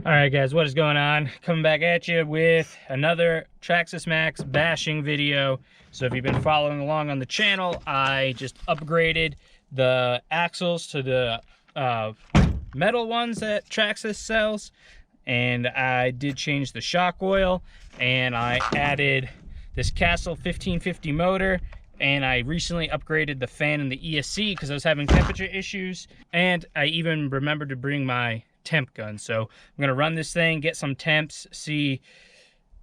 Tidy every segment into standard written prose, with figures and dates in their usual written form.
Alright guys, what is going on? Coming back at you with another Traxxas Maxx bashing video. So if you've been following along on the channel, I just upgraded the axles to the metal ones that Traxxas sells. And I did change the shock oil, and I added this Castle 1550 motor, and I recently upgraded the fan in the ESC because I was having temperature issues. And I even remembered to bring my temp gun, so I'm gonna run this thing, get some temps, see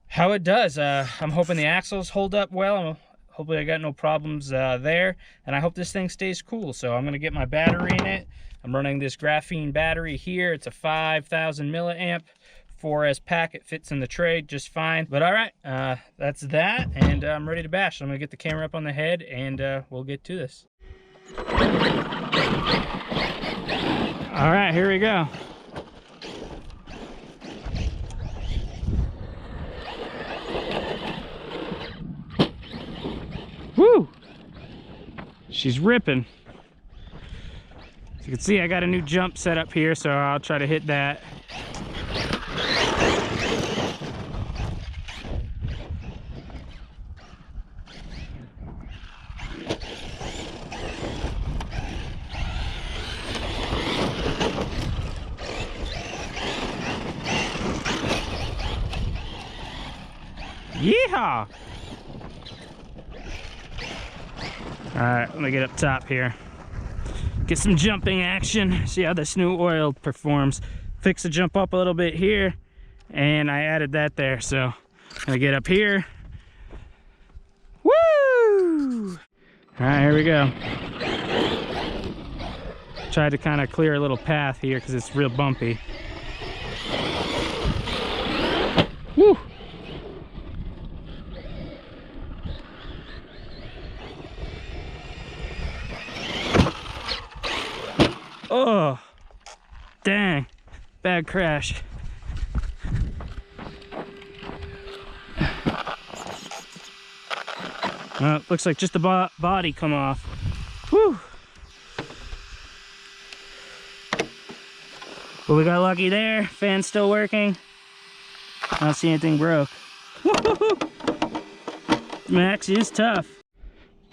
how it does. I'm hoping the axles hold up well. Hopefully I got no problems there, and I hope this thing stays cool. So I'm gonna get my battery in it. I'm running this graphene battery here. It's a 5,000 milliamp 4S pack. It fits in the tray just fine. But all right, that's that, and I'm ready to bash. So I'm gonna get the camera up on the head, and we'll get to this. All right, here we go. Woo! She's ripping. As you can see, I got a new jump set up here, so I'll try to hit that. Yeehaw! Alright, let me get up top here. Get some jumping action. See how this new oil performs. Fix the jump up a little bit here, and I added that there. So I'm gonna get up here. Woo! Alright, here we go. Tried to kind of clear a little path here because it's real bumpy. Woo! Oh, dang, bad crash. Looks like just the body come off. Whew. Well, we got lucky there. Fan's still working. I don't see anything broke. Max is tough.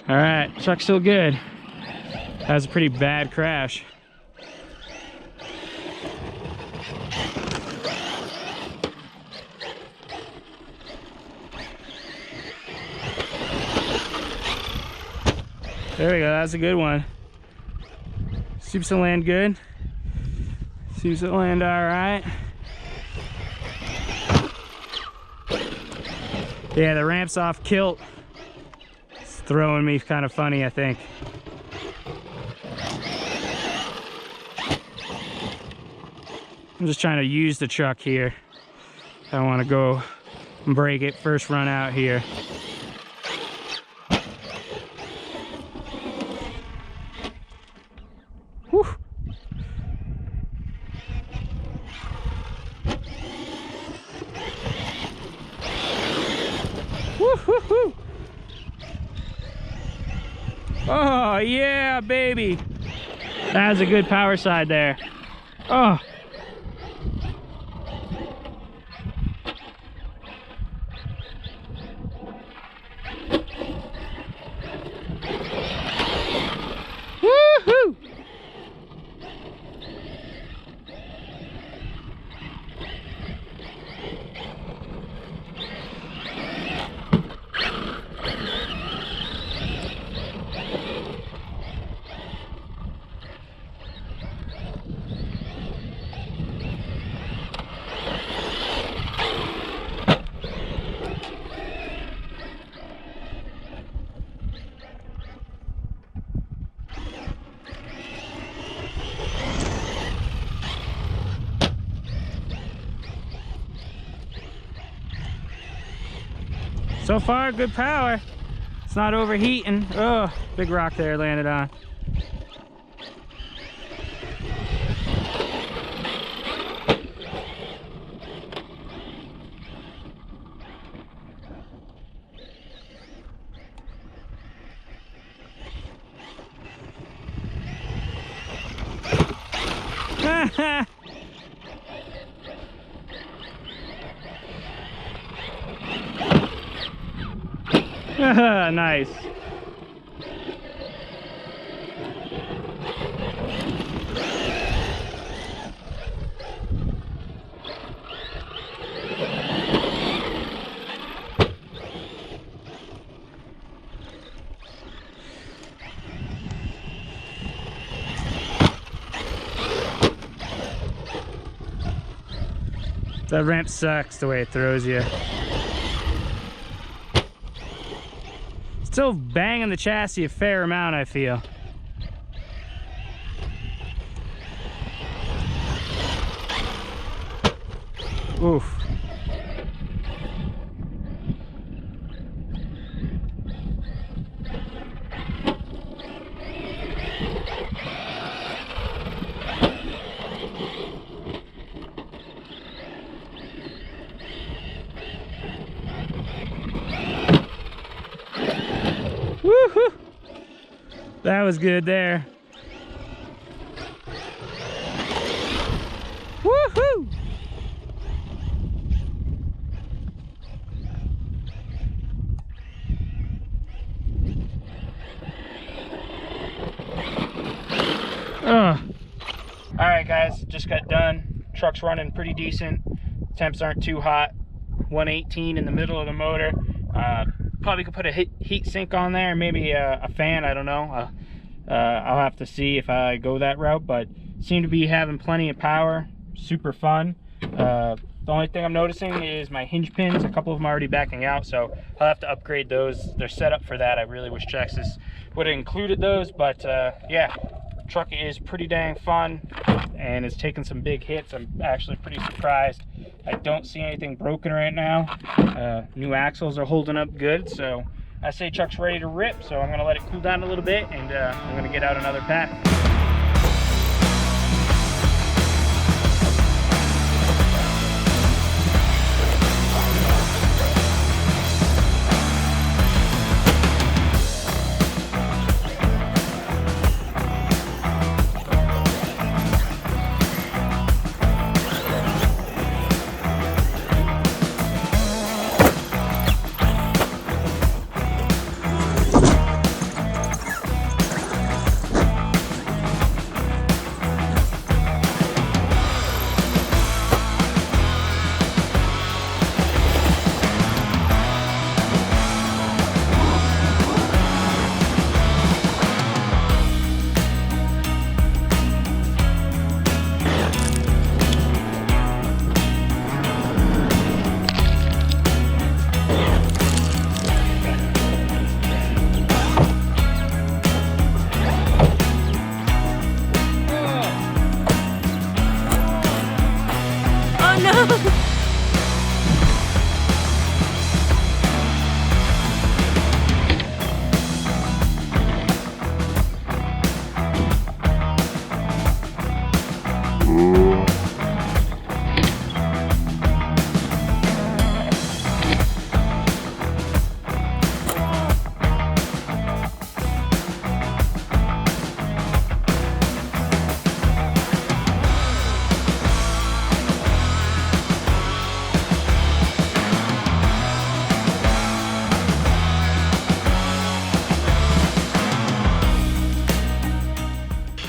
All right, truck's still good. That was a pretty bad crash. There we go, that's a good one. Seems to land good. Seems to land all right. Yeah, the ramp's off kilt. It's throwing me kind of funny, I think. I'm just trying to use the truck here. I want to go and break it first run out here. Whew. Woo-hoo-hoo. Oh yeah, baby. That was a good power side there. Oh. Woohoo! So far, good power. It's not overheating. Oh, big rock there landed on. Nice. That ramp sucks the way it throws you. Still banging the chassis a fair amount, I feel. Oof. Woohoo! That was good there. Woohoo! Alright guys, just got done. Truck's running pretty decent. Temps aren't too hot. 118 in the middle of the motor. Probably could put a heat sink on there, maybe a fan, I don't know. I'll have to see if I go that route, but seem to be having plenty of power. Super fun. The only thing I'm noticing is my hinge pins. A couple of them are already backing out, so I'll have to upgrade those. They're set up for that. I really wish Traxxas would have included those, but yeah, truck is pretty dang fun and it's taken some big hits. I'm actually pretty surprised. I don't see anything broken right now. New axles are holding up good, so I say truck's ready to rip. So I'm gonna let it cool down a little bit, and I'm gonna get out another pack.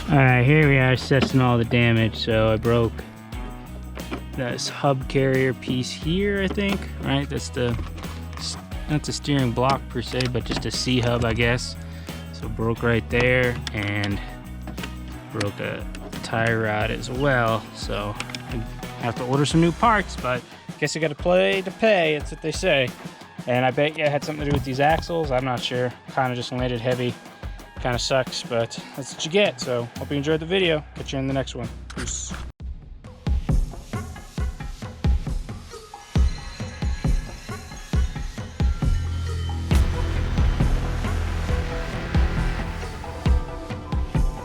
Alright, here we are assessing all the damage. So I broke this hub carrier piece here, I think, right? That's the, not the steering block per se, but just a C-hub, I guess. So broke right there, and broke a tie rod as well. So I have to order some new parts, but I guess I gotta play to pay, that's what they say. And I bet you it had something to do with these axles, I'm not sure. Kind of just landed heavy. Kind of sucks, but that's what you get. So hope you enjoyed the video. Catch you in the next one. Peace.